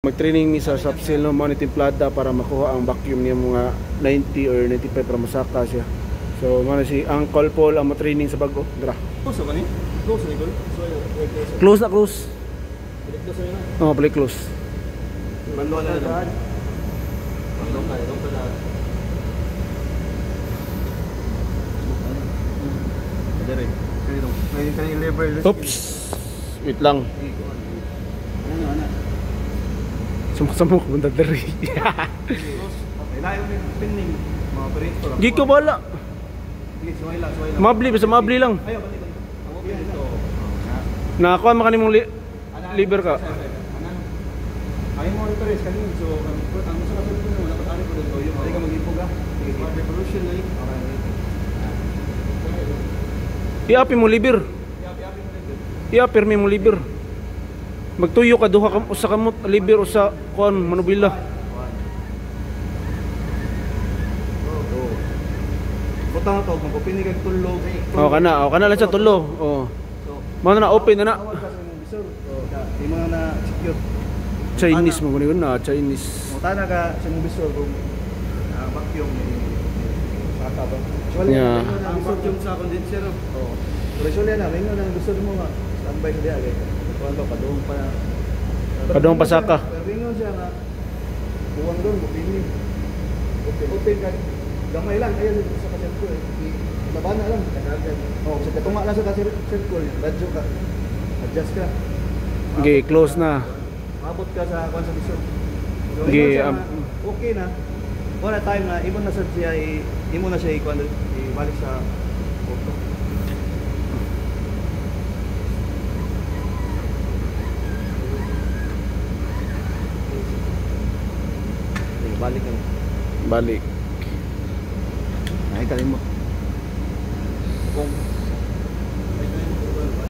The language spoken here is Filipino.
Mag-training mi sa subsil no mo ni timplada para makuha ang vacuum niya mga 90 or 95 para masaka siya. So man si Uncle Paul ang mo-training sa bago. Dra. Close ba ni? Close ni Gol. Close na close. Close na. Oh, play close. Bando na na. Bando na, dong na. Dire. Kaya dong. Kaya level. Oops. Wait lang. Ano? Sumak-samok bunda diri. Layo ni pinning mga operator. Gi ko bala. Suway lang. Mabli basta mabli lang. Ayo balik. Ako dito. Nakakuha man kanimong liver ka. Ay mo ito rin kanina. So ang gusto ka sabihin mo napatari ko dito yung ay ka mag-ipog ah. Revolution na Iapi mo liver. Iapir mi mo liver. Magtuyo ka duha ka usa kamot liver usa kon manubila. Butang to kung pini kag tulog. Oh kana lang siya tulo. Oh. Mo na open na. Di mo na secure. Chinese mo guni na Chinese. Mo tana ka sa mo bisor kung vacuum ni saka ba. Yeah. Ang vacuum sa condenser. Oh. Resolution na may nang gusto mo nga standby sa diya. Kuan ba padung pa. Padung pasaka. Pero siya nga buwang doon pini. Open ka gamay lang ayan sa circle laban na lang kagad oh sa katunga lang sa circle radyo ka adjust ka Okay, close na. abot ka sa kwan sa bisor Okay, okay na wala time na imo na sa siya imo na siya ikwan ibalik sa auto balik ka Balik. ay kalimot kung